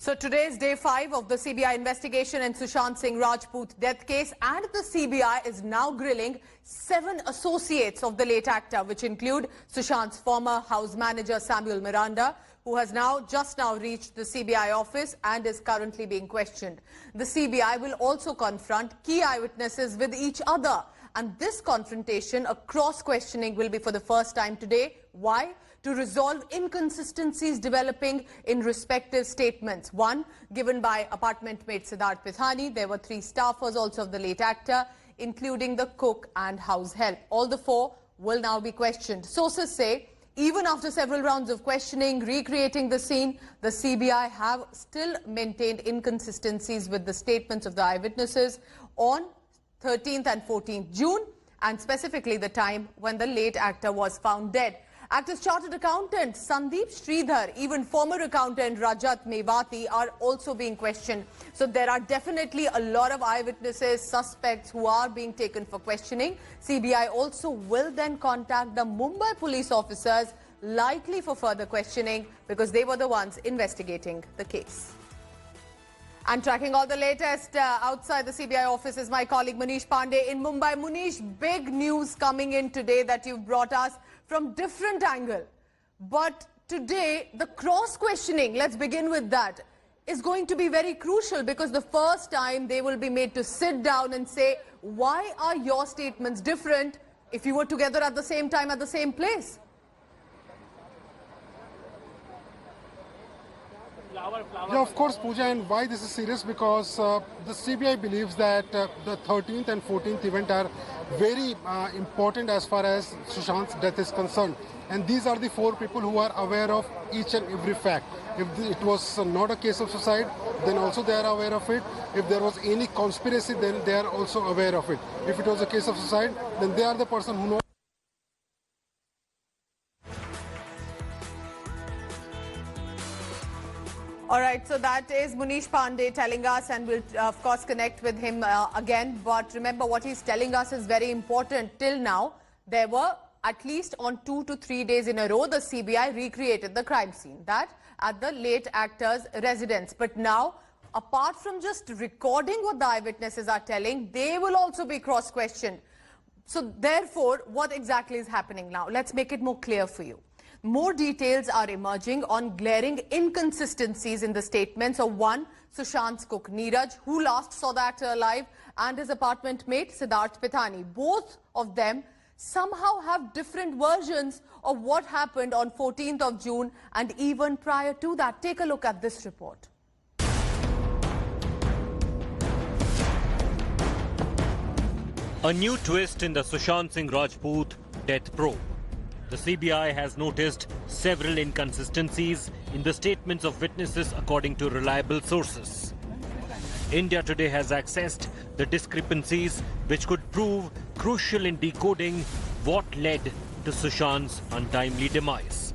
So today is day 5 of the CBI investigation in Sushant Singh Rajput death case, and the CBI is now grilling 7 associates of the late actor, which include Sushant's former house manager Samuel Miranda, who has just now reached the CBI office and is currently being questioned. The CBI will also confront key eyewitnesses with each other, and this confrontation, a cross-questioning, will be for the first time today. Why? To resolve inconsistencies developing in respective statements. One given by apartment mate Siddharth Pithani. There were 3 staffers also of the late actor, including the cook and house help. All the 4 will now be questioned. Sources say even after several rounds of questioning, recreating the scene, the CBI have still maintained inconsistencies with the statements of the eyewitnesses on 13th and 14th June, and specifically the time when the late actor was found dead. Actor's chartered accountant Sandeep Sridhar, even former accountant Rajat Mewati are also being questioned. So there are definitely a lot of eyewitnesses, suspects who are being taken for questioning. CBI also will then contact the Mumbai police officers, likely for further questioning, because they were the ones investigating the case. And tracking all the latest outside the CBI office is my colleague Manish Pandey in Mumbai. Manish, big news coming in today that you've brought us from different angle. But today, the cross-questioning, let's begin with that, is going to be very crucial, because the first time they will be made to sit down and say, why are your statements different if you were together at the same time at the same place? Yeah, of course, Pooja, and why this is serious? Because the CBI believes that the 13th and 14th event are very important as far as Sushant's death is concerned. And these are the 4 people who are aware of each and every fact. If it was not a case of suicide, then also they are aware of it. If there was any conspiracy, then they are also aware of it. If it was a case of suicide, then they are the person who knows. All right, so that is Manish Pandey telling us, and we'll of course connect with him again. But remember, what he's telling us is very important. Till now, there were at least on 2 to 3 days in a row, the CBI recreated the crime scene, that at the late actor's residence. But now, apart from just recording what the eyewitnesses are telling, they will also be cross-questioned. So therefore, what exactly is happening now? Let's make it more clear for you. More details are emerging on glaring inconsistencies in the statements of one, Sushant's cook Neeraj, who last saw the actor alive, and his apartment mate Siddharth Pithani. Both of them somehow have different versions of what happened on 14th of June and even prior to that. Take a look at this report. A new twist in the Sushant Singh Rajput death probe. The CBI has noticed several inconsistencies in the statements of witnesses according to reliable sources. India Today has accessed the discrepancies which could prove crucial in decoding what led to Sushant's untimely demise.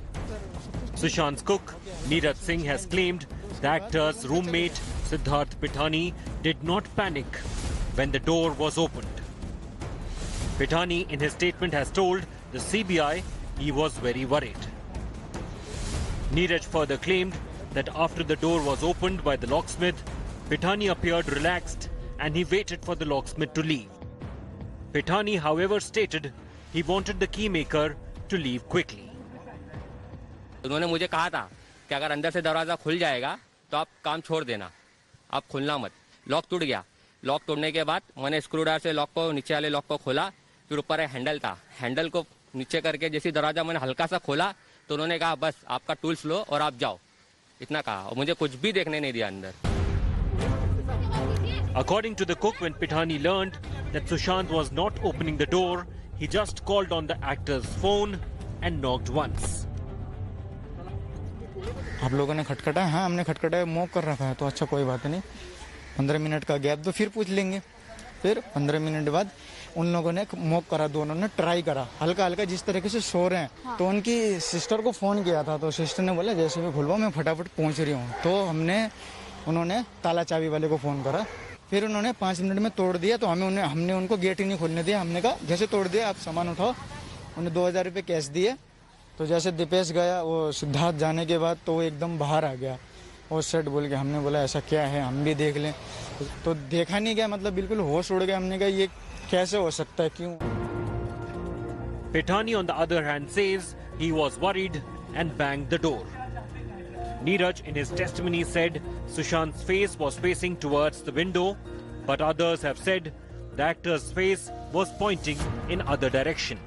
Sushant's cook, Neeraj Singh, has claimed the actor's roommate, Siddharth Pithani, did not panic when the door was opened. Pithani, in his statement, has told the CBI he was very worried. Neeraj further claimed that after the door was opened by the locksmith, Pithani appeared relaxed and he waited for the locksmith to leave. Pithani, however, stated he wanted the keymaker to leave quickly. उन्होंने मुझे कहा था कि अगर अंदर से दरवाजा खुल जाएगा तो आप काम छोड़ देना, आप खुलना मत। लॉक टूट गया। लॉक तोड़ने के बाद मैंने स्क्रूड्राइवर से लॉक को, नीचे वाले लॉक को खोला, फिर ऊपर एक हैंडल था, हैंडल को नीचे करके जैसे दरवाजा मैंने हल्का सा खोला तो उन्होंने कहा बस आपका टूल्स लो और आप जाओ, इतना कहा, और मुझे कुछ भी देखने नहीं दिया अंदर. According to the cook, when Pithani learned that Sushant was not opening the door, he just called on the actor's phone and knocked once. आप लोगों ने खटखटाया? हाँ, हमने खटखटाया, मॉक कर रखा है तो अच्छा कोई बात नहीं, 15 मिनट का गैप तो फिर पूछ लेंगे. फिर 15 मिनट बाद उन लोगों ने मॉक करा, दोनों ने ट्राई करा, हल्का हल्का जिस तरीके से सो रहे हैं. हाँ. तो उनकी सिस्टर को फ़ोन किया था तो सिस्टर ने बोला जैसे भी खुलवाओ मैं फटाफट पहुंच रही हूँ. तो उन्होंने ताला चाबी वाले को फ़ोन करा, फिर उन्होंने 5 मिनट में तोड़ दिया. तो हमने उनको गेट ही नहीं खोलने दिया. हमने कहा जैसे तोड़ दिया आप सामान उठाओ. उन्हें 2000 रुपये कैश दिए. तो जैसे दीपेश गया, वो सिद्धार्थ जाने के बाद तो वो एकदम बाहर आ गया. और सेट बोल के हमने बोला ऐसा क्या है, हम भी देख लें। तो देखा नहीं गया, मतलब बिल्कुल होश उड़ गया। हमने कहा ये कैसे हो सकता है, क्यों? Pithani, on the other hand, says he was worried and banged the door. Neeraj, in his testimony, said Sushant's face was facing towards the window, but others have said the actor's face was pointing in other direction.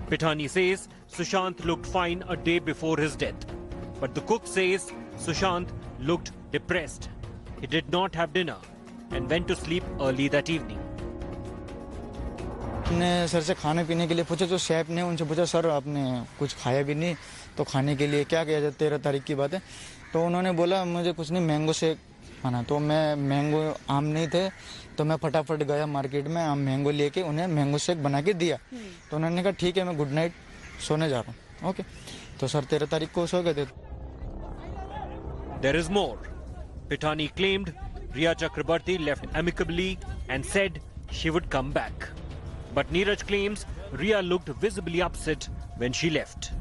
Pithani says Sushant looked fine a day before his death, but the cook says Sushant looked depressed. He did not have dinner and went to sleep early that evening. हमने sir से खाने पीने के लिए पूछा, जो chef ने उनसे पूछा सर आपने कुछ खाया भी नहीं तो खाने के लिए क्या किया जाए, 13 तारीख की बात है। तो उन्होंने बोला मुझे कुछ नहीं, मैंगो शेक खाना। तो मैं मैंगो आम नहीं थे तो मैं फटाफट गया मार्केट में, आम मैंगो लेके उन्हें मैंगो शेक बना के दिया। तो उन्होंने कहा ठीक है मैं गुड नाइट सोने जा रहा हूँ। ओके, तो सर 13 तारीख को सो गए थे। There is more. Pithani claimed Riya Chakrabarti left amicably and said she would come back. But Neeraj claims Riya looked visibly upset when she left.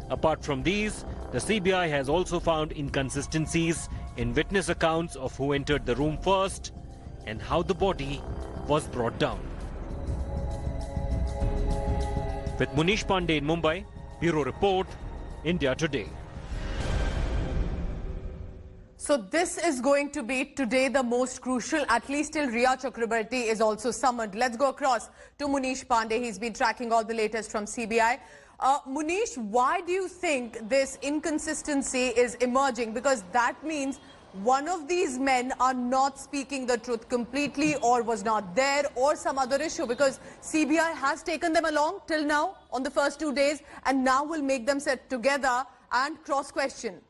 Apart from these, the CBI has also found inconsistencies in witness accounts of who entered the room first and how the body was brought down. With Munish Pandey in Mumbai, Bureau Report, India Today. So this is going to be today the most crucial, at least till Riya Chakrabarti is also summoned. Let's go across to Munish Pandey. He's been tracking all the latest from CBI. Munish, why do you think this inconsistency is emerging? Because that means one of these men are not speaking the truth completely or was not there or some other issue, because CBI has taken them along till now on the first 2 days and now will make them sit together and cross-question.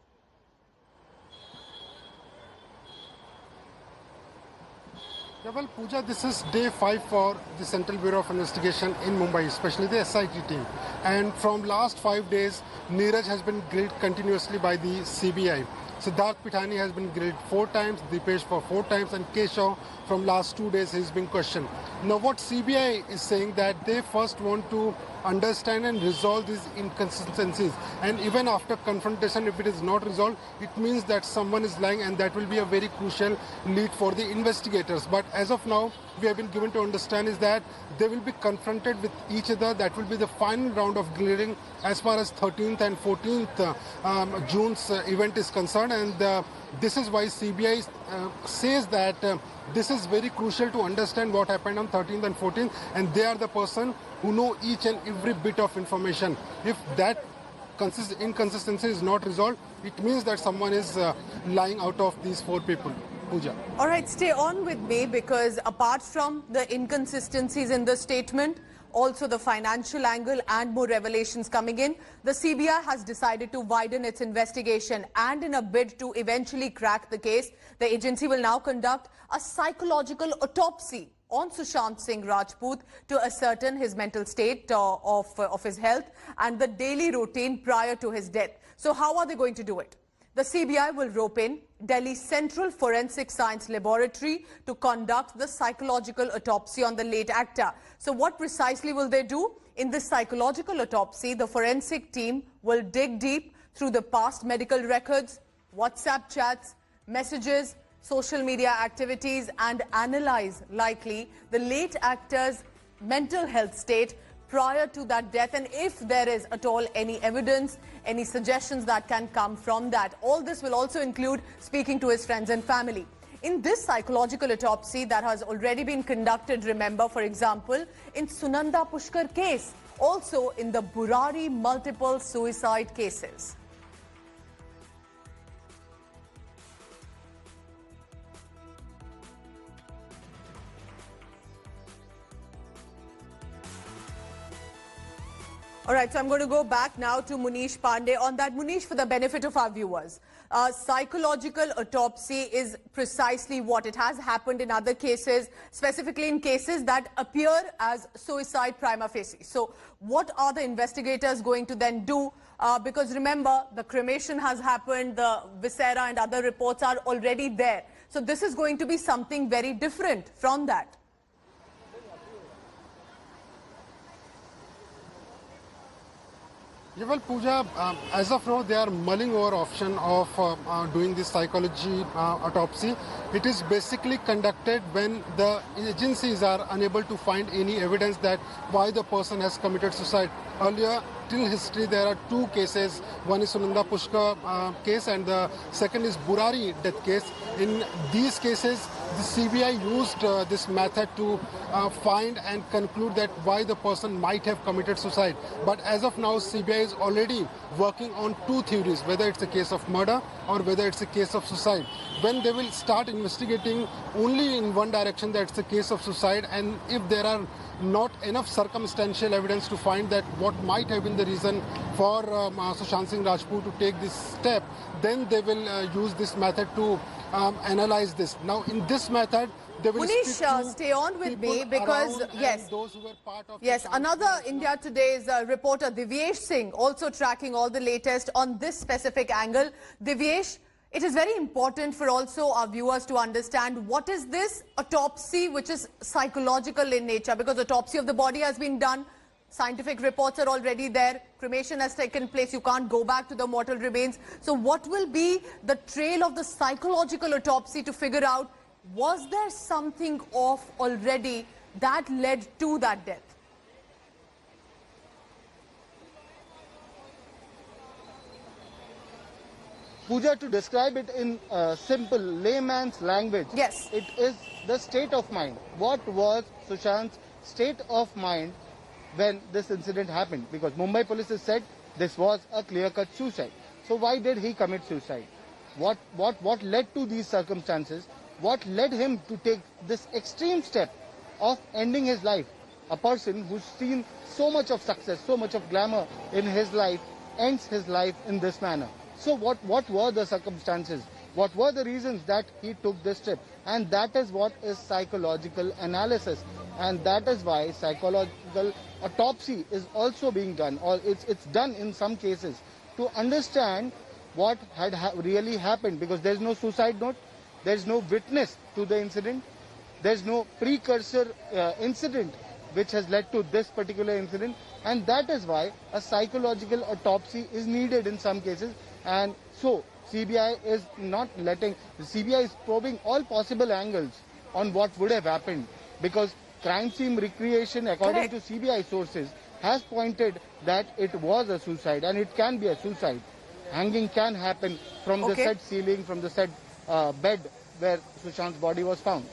Yeah, well, Pooja, this is day 5 for the Central Bureau of Investigation in Mumbai, especially the SIT team. And from last 5 days, Neeraj has been grilled continuously by the CBI. Siddharth Pithani has been grilled 4 times, Dipesh for 4 times, and Keshav from last 2 days he's been questioned. Now what CBI is saying that they first want to understand and resolve these inconsistencies, and even after confrontation, if it is not resolved, it means that someone is lying, and that will be a very crucial lead for the investigators. But as of now, we have been given to understand is that they will be confronted with each other. That will be the final round of grilling as far as 13th and 14th June's event is concerned, and this is why CBI says that this is very crucial to understand what happened on 13th and 14th, and they are the person who know each and every bit of information. If that inconsistency is not resolved, it means that someone is lying out of these 4 people. Pooja. All right, stay on with me, because apart from the inconsistencies in the statement, also the financial angle and more revelations coming in, the CBI has decided to widen its investigation, and in a bid to eventually crack the case, the agency will now conduct a psychological autopsy on Sushant Singh Rajput to ascertain his mental state of his health and the daily routine prior to his death. So how are they going to do it? The CBI will rope in Delhi Central Forensic Science Laboratory to conduct the psychological autopsy on the late actor. So what precisely will they do? In this psychological autopsy, the forensic team will dig deep through the past medical records, WhatsApp chats, messages, social media activities, and analyze likely the late actor's mental health state prior to that death, and if there is at all any evidence, any suggestions that can come from that. All this will also include speaking to his friends and family. In this psychological autopsy that has already been conducted, remember, for example, in Sunanda Pushkar case, also in the Burari multiple suicide cases. All right, so I'm going to go back now to Munish Pandey on that. Munish, for the benefit of our viewers, psychological autopsy is precisely what it has happened in other cases, specifically in cases that appear as suicide prima facie. So what are the investigators going to then do? Because remember, the cremation has happened, the viscera and other reports are already there. So this is going to be something very different from that. Yeah, well, Pooja, as of now, they are mulling over option of doing this psychology autopsy. It is basically conducted when the agencies are unable to find any evidence that why the person has committed suicide. Earlier, till history, there are two cases. One is Sunanda Pushkar case and the second is Burari death case. In these cases, the CBI used this method to find and conclude that why the person might have committed suicide. But as of now, CBI is already working on two theories, whether it's a case of murder or whether it's a case of suicide. When they will start investigating only in one direction, that it's a case of suicide, and if there are not enough circumstantial evidence to find that what might have been the reason for Sushant Singh Rajput to take this step, then they will use this method to analyze this. Now, in this method, they will Munish, stay on with me because, yes, those who were part of another India Today's reporter, Divyesh Singh, also tracking all the latest on this specific angle. Divyesh, it is very important for also our viewers to understand what is this autopsy which is psychological in nature, because autopsy of the body has been done, scientific reports are already there, cremation has taken place, you can't go back to the mortal remains. So what will be the trail of the psychological autopsy to figure out, was there something off already that led to that death? Pooja, to describe it in simple layman's language, Yes. it is the state of mind. What was Sushant's state of mind when this incident happened? Because Mumbai police has said this was a clear-cut suicide. So why did he commit suicide? What led to these circumstances? What led him to take this extreme step of ending his life? A person who's seen so much of success, so much of glamour in his life, ends his life in this manner. So what were the circumstances? What were the reasons that he took this step? And that is what is psychological analysis. And that is why psychological autopsy is also being done, or it's done in some cases, to understand what had really happened. Because there's no suicide note, there's no witness to the incident, there's no precursor incident which has led to this particular incident. And that is why a psychological autopsy is needed in some cases. And so CBI is not letting, the CBI is probing all possible angles on what would have happened, because crime scene recreation, according to CBI sources, has pointed that it was a suicide, and it can be a suicide. Hanging can happen from the said ceiling, from the said bed where Sushant's body was found.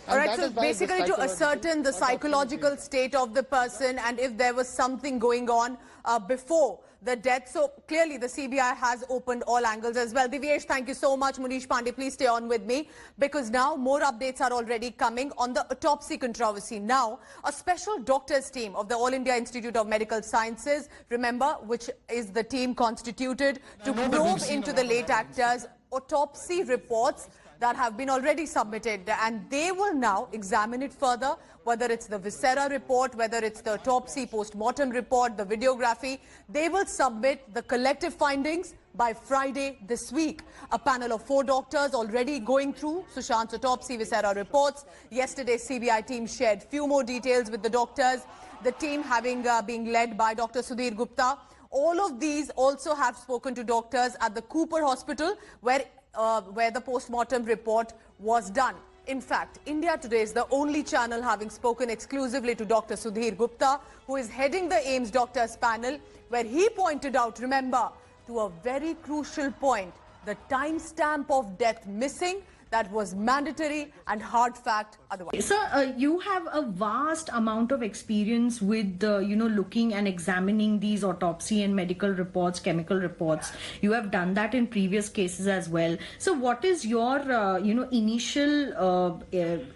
All right, so basically to ascertain the psychological state of the person and if there was something going on before the death. So clearly the CBI has opened all angles as well. Divyesh, thank you so much. Munish Pandey, please stay on with me, because now more updates are already coming on the autopsy controversy. Now, a special doctors team of the All India Institute of Medical Sciences, remember, which is the team constituted to probe into the late actor's autopsy reports that have been already submitted, and they will now examine it further, whether it's the viscera report, whether it's the autopsy post-mortem report, the videography. They will submit the collective findings by Friday this week. A panel of 4 doctors already going through Sushant's autopsy viscera reports. Yesterday, CBI team shared few more details with the doctors. The team having being led by Dr. Sudhir Gupta. All of these also have spoken to doctors at the Cooper Hospital, where the post-mortem report was done. In fact, India Today is the only channel having spoken exclusively to Dr. Sudhir Gupta, who is heading the AIIMS doctors panel, where he pointed out, remember, to a very crucial point, the timestamp of death missing. That was mandatory and hard fact otherwise. Sir, you have a vast amount of experience with, looking and examining these autopsy and medical reports, chemical reports. You have done that in previous cases as well. So what is your, initial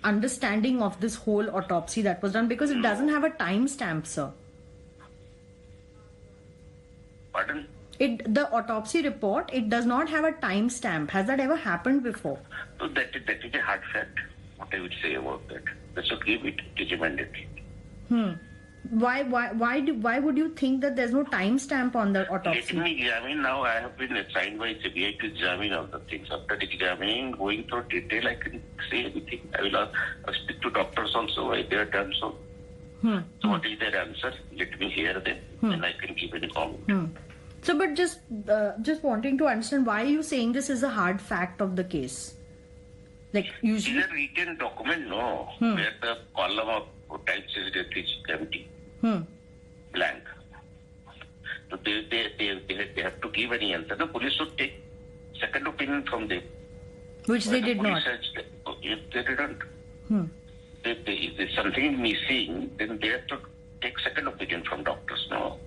understanding of this whole autopsy that was done? Because it doesn't have a timestamp, sir. Pardon? The autopsy report, it does not have a timestamp. Has that ever happened before? So that is a hard fact. What I would say about that. That's okay, it is mandatory. Why would you think that there's no timestamp on the autopsy? Let me examine now. I have been assigned by CBI to examine all the things. After examining, going through detail, I can say everything. I will speak to doctors also by their turn. So what is their answer? Let me hear them, and I can give any comment. So, but just wanting to understand, why are you saying this is a hard fact of the case? Like usually, It's a written document, no, where the column of type says death is empty, blank. So they have to give any answer. The police should take second opinion from them. which they did not. If they didn't, if there's something missing, then they have to take second opinion from doctors, no.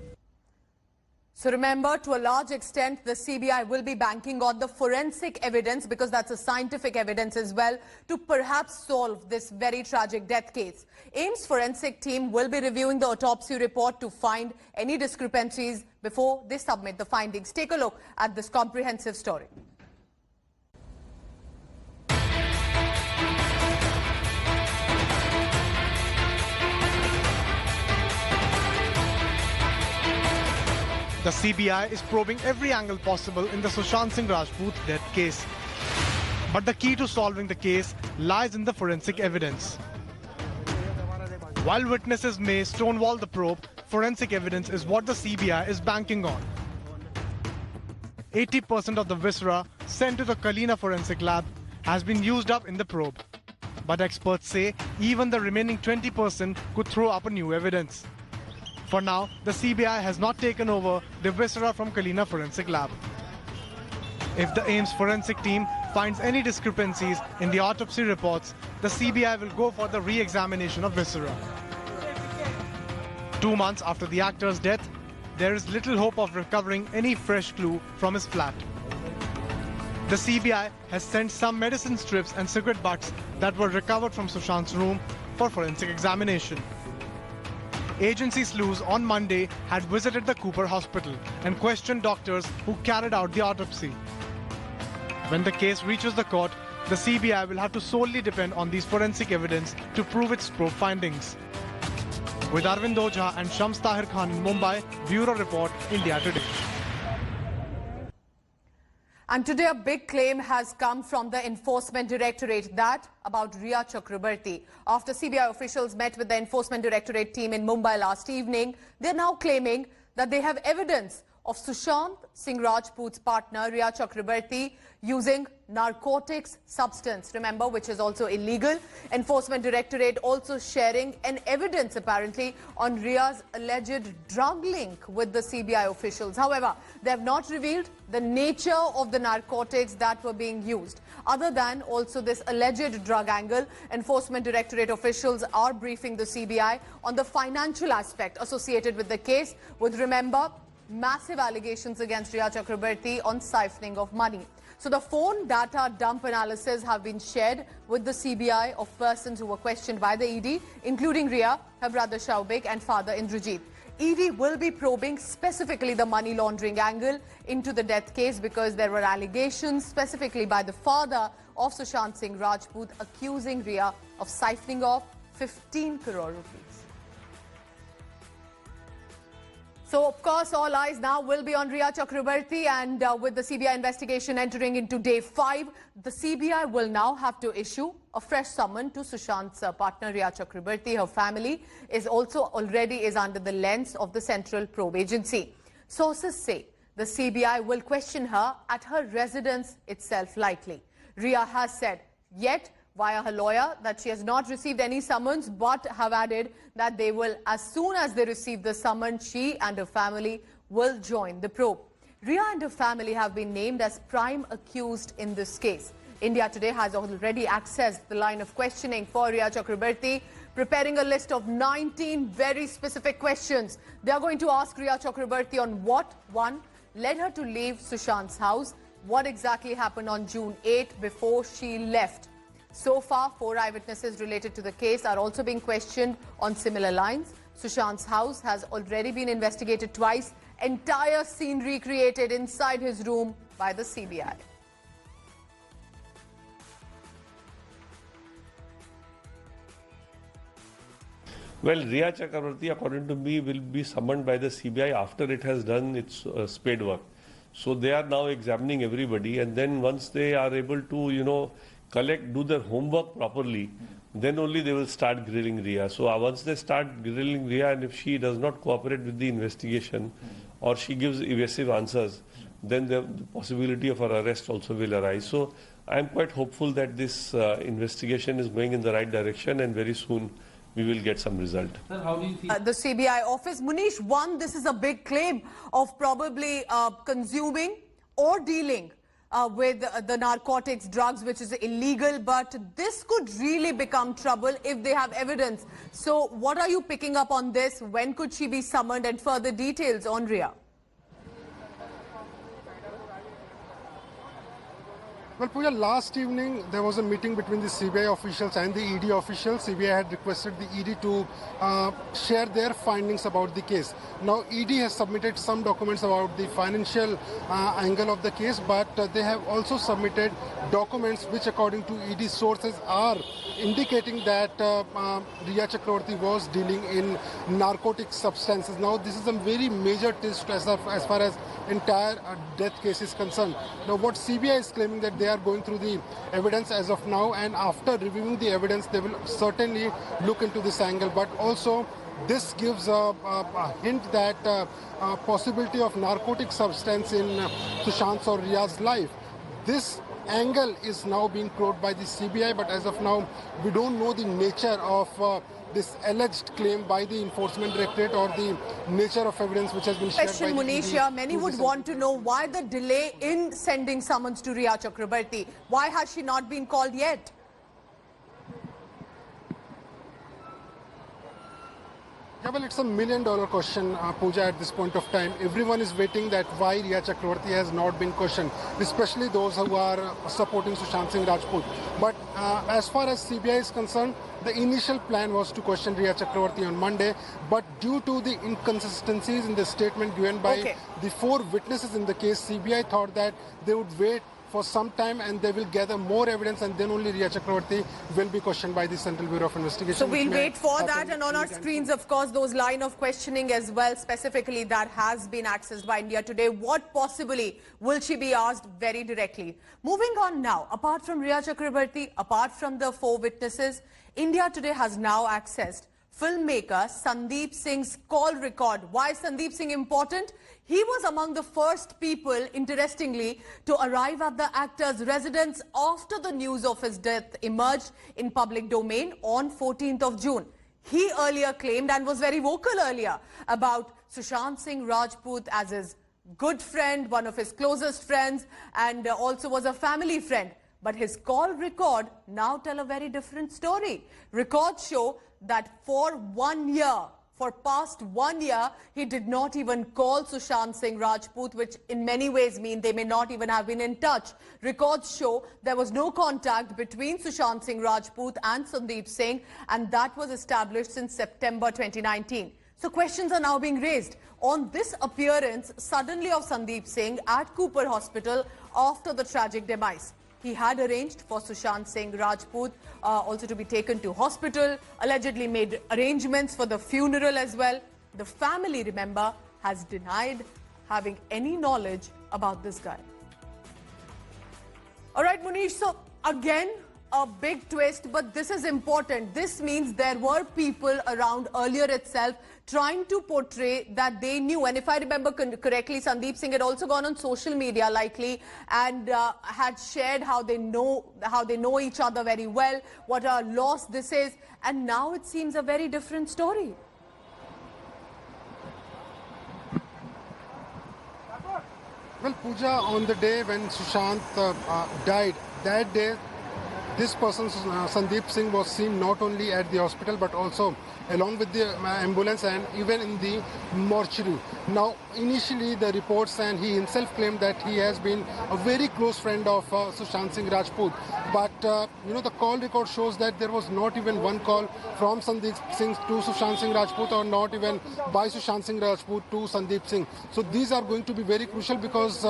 So remember, to a large extent, the CBI will be banking on the forensic evidence, because that's a scientific evidence as well, to perhaps solve this very tragic death case. AIIMS forensic team will be reviewing the autopsy report to find any discrepancies before they submit the findings. Take a look at this comprehensive story. The CBI is probing every angle possible in the Sushant Singh Rajput death case. But the key to solving the case lies in the forensic evidence. While witnesses may stonewall the probe, forensic evidence is what the CBI is banking on. 80% of the viscera sent to the Kalina Forensic Lab has been used up in the probe. But experts say even the remaining 20% could throw up a new evidence. For now, the CBI has not taken over the viscera from Kalina Forensic Lab. If the AIIMS forensic team finds any discrepancies in the autopsy reports, the CBI will go for the re-examination of viscera. 2 months after the actor's death, there is little hope of recovering any fresh clue from his flat. The CBI has sent some medicine strips and cigarette butts that were recovered from Sushant's room for forensic examination. Agency sleuths on Monday had visited the Cooper Hospital and questioned doctors who carried out the autopsy. When the case reaches the court, the CBI will have to solely depend on these forensic evidence to prove its probe findings. With Arvind Ojha and Shams Tahir Khan in Mumbai, Bureau Report, India Today. And today a big claim has come from the Enforcement Directorate, that about Rhea Chakrabarti. After CBI officials met with the Enforcement Directorate team in Mumbai last evening, they're now claiming that they have evidence of Sushant Singh Rajput's partner Rhea Chakrabarti using narcotics substance, remember, which is also illegal. Enforcement Directorate also sharing an evidence apparently on Rhea's alleged drug link with the CBI officials. However, they have not revealed the nature of the narcotics that were being used. Other than also this alleged drug angle, Enforcement Directorate officials are briefing the CBI on the financial aspect associated with the case, with, remember, massive allegations against Rhea Chakrabarti on siphoning of money. So the phone data dump analysis have been shared with the CBI of persons who were questioned by the ED, including Rhea, her brother Shaubik and father Indrajit. ED will be probing specifically the money laundering angle into the death case, because there were allegations specifically by the father of Sushant Singh Rajput accusing Rhea of siphoning off 15 crore rupees. So, of course, all eyes now will be on Rhea Chakrabarti, and with the CBI investigation entering into day 5, the CBI will now have to issue a fresh summon to Sushant's partner Rhea Chakrabarti. Her family is also already under the lens of the Central Probe Agency. Sources say the CBI will question her at her residence itself likely. Rhea has said, yet via her lawyer, that she has not received any summons, but have added that they will, as soon as they receive the summons, she and her family will join the probe. Rhea and her family have been named as prime accused in this case. India Today has already accessed the line of questioning for Rhea Chakrabarti, preparing a list of 19 very specific questions. They are going to ask Rhea Chakrabarti on what, 1, led her to leave Sushant's house, what exactly happened on June 8 before she left. So far, 4 eyewitnesses related to the case are also being questioned on similar lines. Sushant's house has already been investigated twice. Entire scene recreated inside his room by the CBI. Well, Rhea Chakrabarti, according to me, will be summoned by the CBI after it has done its spade work. So they are now examining everybody, and then once they are able to, do their homework properly, then only they will start grilling Riya. So once they start grilling Riya, and if she does not cooperate with the investigation or she gives evasive answers, then the possibility of her arrest also will arise. So I am quite hopeful that this investigation is going in the right direction, and very soon we will get some result. Sir, how do you feel? The CBI office, Munish, one, this is a big claim of probably consuming or dealing with the narcotics, drugs, which is illegal, but this could really become trouble if they have evidence. So what are you picking up on this? When could she be summoned, and further details on Riya? Well, Pooja, last evening there was a meeting between the CBI officials and the ED officials. CBI had requested the ED to share their findings about the case. Now, ED has submitted some documents about the financial angle of the case, but they have also submitted documents which, according to ED sources, are indicating that Riya Chakraborty was dealing in narcotic substances. Now, this is a very major twist as far as entire death case is concerned. Now, what CBI is claiming that they are going through the evidence as of now, and after reviewing the evidence, they will certainly look into this angle. But also, this gives a hint that possibility of narcotic substance in Sushant's or Riya's life. This angle is now being probed by the CBI, but as of now, we don't know the nature of this alleged claim by the Enforcement Directorate or the nature of evidence which has been shared by the Munish, many would want to know why the delay in sending summons to Riya Chakraborty. Why has she not been called yet? Yeah, well, it's $1 million question, Pooja, at this point of time. Everyone is waiting that why Riya Chakraborty has not been questioned, especially those who are supporting Sushant Singh Rajput. But as far as CBI is concerned, the initial plan was to question Riya Chakraborty on Monday, but due to the inconsistencies in the statement given by the 4 witnesses in the case, CBI thought that they would wait for some time and they will gather more evidence, and then only Riya Chakraborty will be questioned by the Central Bureau of Investigation. So we'll wait for that, and on our screens, of course, those line of questioning as well, specifically that has been accessed by India Today. What possibly will she be asked very directly? Moving on now, apart from Riya Chakraborty, apart from the 4 witnesses, India Today has now accessed filmmaker Sandeep Singh's call record. Why is Sandeep Singh important? He was among the first people, interestingly, to arrive at the actor's residence after the news of his death emerged in public domain on 14th of June. He earlier claimed, and was very vocal earlier, about Sushant Singh Rajput as his good friend, one of his closest friends, and also was a family friend. But his call record now tell a very different story. Records show that for past 1 year, he did not even call Sushant Singh Rajput, which in many ways mean they may not even have been in touch. Records show there was no contact between Sushant Singh Rajput and Sandeep Singh, and that was established since September 2019. So questions are now being raised on this appearance suddenly of Sandeep Singh at Cooper Hospital after the tragic demise. He had arranged for Sushant Singh Rajput also to be taken to hospital, allegedly made arrangements for the funeral as well. The family, remember, has denied having any knowledge about this guy. All right, Munish, so again, a big twist, but this is important. This means there were people around earlier itself trying to portray that they knew. And if I remember correctly, Sandeep Singh had also gone on social media likely and had shared how they know each other very well, what a loss this is. And now it seems a very different story. Well, Pooja, on the day when Sushant died, that day, this person, Sandeep Singh, was seen not only at the hospital but also along with the ambulance and even in the mortuary. Now, initially the reports, and he himself claimed that he has been a very close friend of Sushant Singh Rajput. But, the call record shows that there was not even one call from Sandeep Singh to Sushant Singh Rajput, or not even by Sushant Singh Rajput to Sandeep Singh. So these are going to be very crucial, because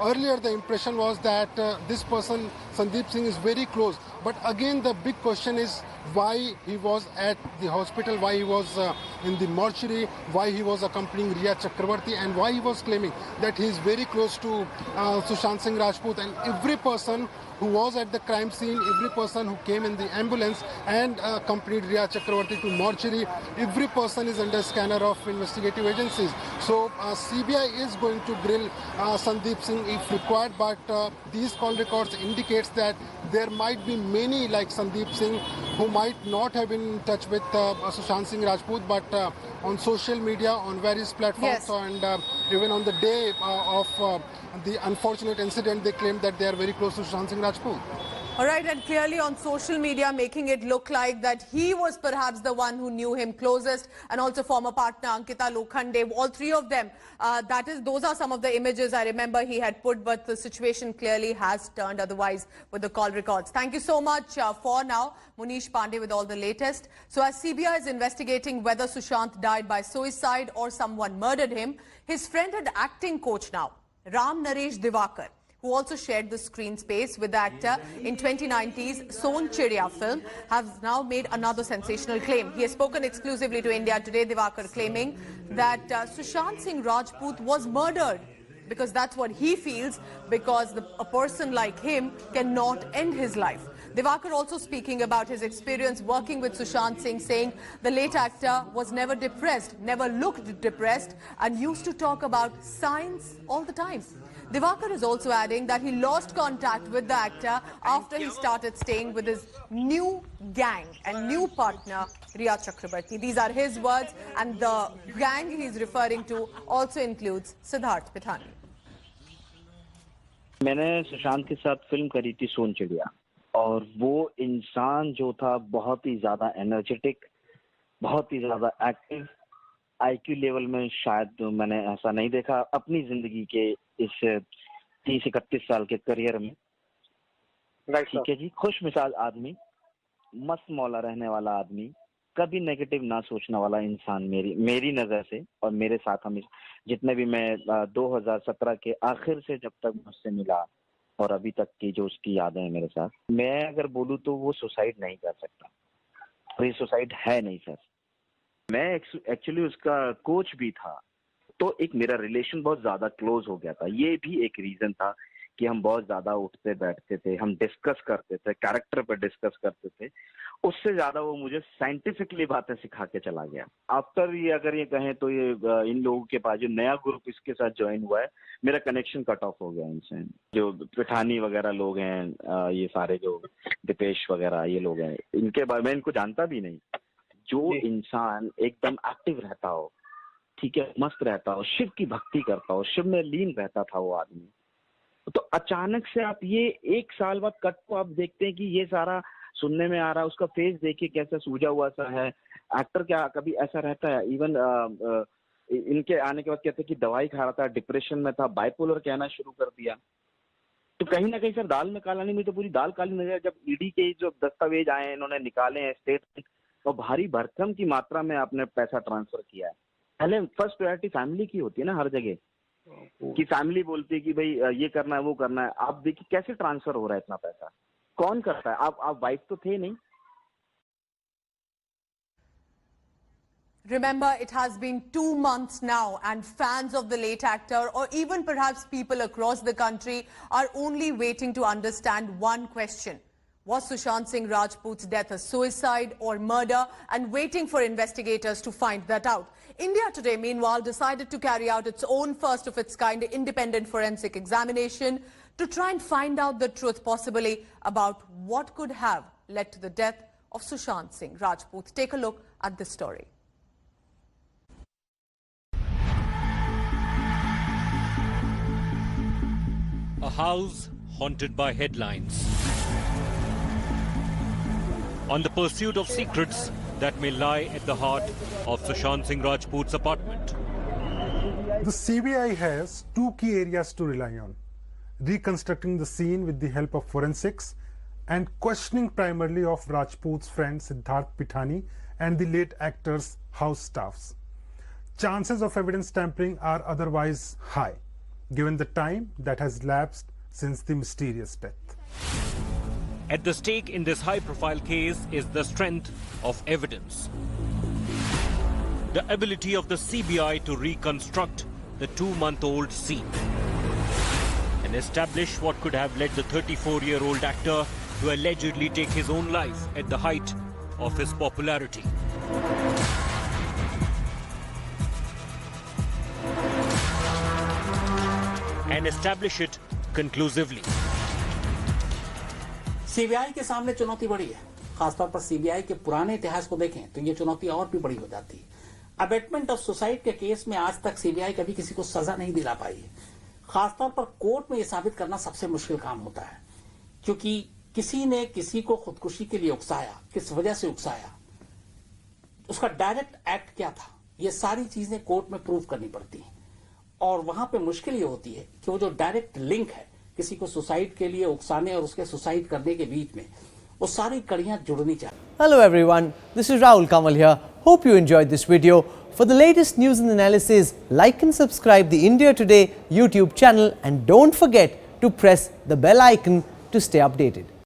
earlier the impression was that this person, Sandeep Singh, is very close. But again, the big question is why he was at the hospital, why he was in the mortuary, why he was accompanying Riya Chakravarti, and why he was claiming that he is very close to Sushant Singh Rajput. And every person who was at the crime scene, every person who came in the ambulance and accompanied Riya Chakravarti to mortuary, every person is under scanner of investigative agencies. So CBI is going to grill Sandeep Singh if required, but these call records indicates that there might be many like Sandeep Singh who might not have been in touch with Sushant Singh Rajput, but on social media, on various platforms, and even on the day of the unfortunate incident, they claimed that they are very close to Sushant Singh Rajput. All right, and clearly on social media making it look like that he was perhaps the one who knew him closest, and also former partner Ankita Lokhande, all three of them. Those are some of the images I remember he had put, but the situation clearly has turned otherwise with the call records. Thank you so much for now, Munish Pandey, with all the latest. So as CBI is investigating whether Sushant died by suicide or someone murdered him, his friend and acting coach now, Ram Naresh Divakar, who also shared the screen space with the actor in 2019's Son Chidiya film, has now made another sensational claim. He has spoken exclusively to India Today, Divakar claiming that Sushant Singh Rajput was murdered, because that's what he feels, because a person like him cannot end his life. Divakar also speaking about his experience working with Sushant Singh, saying the late actor was never depressed, never looked depressed, and used to talk about science all the time. Divakar is also adding that he lost contact with the actor after he started staying with his new gang and new partner, Riya Chakravarti. These are his words, and the gang he is referring to also includes Siddharth Pithani. मैंने सुशांत के साथ film करी थी सोन चिड़िया, और वो इंसान जो था बहुत ही ज्यादा एनर्जेटिक, बहुत ही ज्यादा एक्टिव, आईक्यू लेवल में शायद मैंने ऐसा नहीं देखा अपनी जिंदगी के इस 30-31 साल के करियर में। ठीक है जी, खुश मिजाज आदमी, मस्त मौला रहने वाला आदमी, कभी नेगेटिव ना सोचने वाला इंसान मेरी नजर से, और मेरे साथ हम जितने भी मैं 2017 के आखिर से जब तक मुझसे मिला और अभी तक की जो उसकी यादें हैं मेरे साथ, मैं अगर बोलूँ तो वो सुसाइड नहीं कर सकता, और ये सुसाइड है नहीं सर। मैं एक्चुअली उसका कोच भी था, तो एक मेरा रिलेशन बहुत ज्यादा क्लोज हो गया था। ये भी एक रीजन था कि हम बहुत ज्यादा उठते बैठते थे, हम डिस्कस करते थे, कैरेक्टर पर डिस्कस करते थे। उससे ज्यादा वो मुझे साइंटिफिकली बातें सिखा के चला गया। आफ्टर ये अगर ये कहें तो ये इन लोगों के पास जो नया ग्रुप इसके साथ ज्वाइन हुआ है, मेरा कनेक्शन कट ऑफ हो गया इनसे। जो पिठानी वगैरह लोग हैं, ये सारे जो दीपेश वगैरह ये लोग हैं, इनके बारे में इनको जानता भी नहीं। जो इंसान एकदम एक्टिव रहता हो, ठीक है, मस्त रहता हो, शिव की भक्ति करता हो, शिव में लीन रहता था वो आदमी, तो अचानक से आप ये 1 साल बाद कट को आप देखते हैं कि ये सारा सुनने में आ रहा है। उसका फेस देखिए कैसा सूजा हुआ सा है। एक्टर क्या कभी ऐसा रहता है? इवन इनके आने के बाद कहते हैं कि दवाई खा रहा था, डिप्रेशन में था, बाइपोलर कहना शुरू कर दिया। तो कहीं ना कहीं सर दाल में काला नहीं, तो पूरी दाल काली नजर। जब ईडी के जो दस्तावेज आए, इन्होंने निकाले हैं स्टेटमेंट, और भारी भरकम की मात्रा में आपने पैसा ट्रांसफर किया है। पहले फर्स्ट प्रायोरिटी फैमिली की होती है ना हर जगह, कि फैमिली बोलती है कि भाई ये करना है वो करना है। आप देखिए कैसे ट्रांसफर हो रहा है इतना पैसा, कौन करता है? आप वाइफ तो थे नहीं। Remember, it has been 2 months now, and fans of the late actor, or even perhaps people across the country, are only waiting to understand one question. Was Sushant Singh Rajput's death a suicide or murder? And waiting for investigators to find that out. India Today, meanwhile, decided to carry out its own first of its kind independent forensic examination to try and find out the truth, possibly about what could have led to the death of Sushant Singh Rajput. Take a look at this story. A house haunted by headlines. On the pursuit of secrets that may lie at the heart of Sushant Singh Rajput's apartment. The CBI has 2 key areas to rely on: reconstructing the scene with the help of forensics, and questioning primarily of Rajput's friend Siddharth Pithani and the late actor's house staffs. Chances of evidence tampering are otherwise high, given the time that has lapsed since the mysterious death. At the stake in this high-profile case is the strength of evidence. the ability of the CBI to reconstruct the 2-month-old scene and establish what could have led the 34-year-old actor to allegedly take his own life at the height of his popularity. And establish it conclusively. CBI के सामने चुनौती बड़ी है, खासतौर पर CBI के पुराने इतिहास को देखें तो ये चुनौती और भी बड़ी हो जाती है। अबेटमेंट ऑफ सुसाइड के केस में आज तक सीबीआई कभी किसी को सजा नहीं दिला पाई है। खासतौर पर कोर्ट में ये साबित करना सबसे मुश्किल काम होता है, क्योंकि किसी ने किसी को खुदकुशी के लिए उकसाया, किस वजह से उकसाया, उसका डायरेक्ट एक्ट क्या था, ये सारी चीजें कोर्ट में प्रूव करनी पड़ती हैं। और वहां पे मुश्किल ये होती है कि वो जो डायरेक्ट लिंक है किसी को सुसाइड के लिए उकसाने और उसके सुसाइड करने के बीच में, वो सारी कड़ियां जुड़नी चाहिए। Hello everyone, this is Rahul Kamal here. Hope you enjoyed this video. For the latest news and analysis, like and subscribe the India Today YouTube channel and don't forget to press the bell icon to stay updated.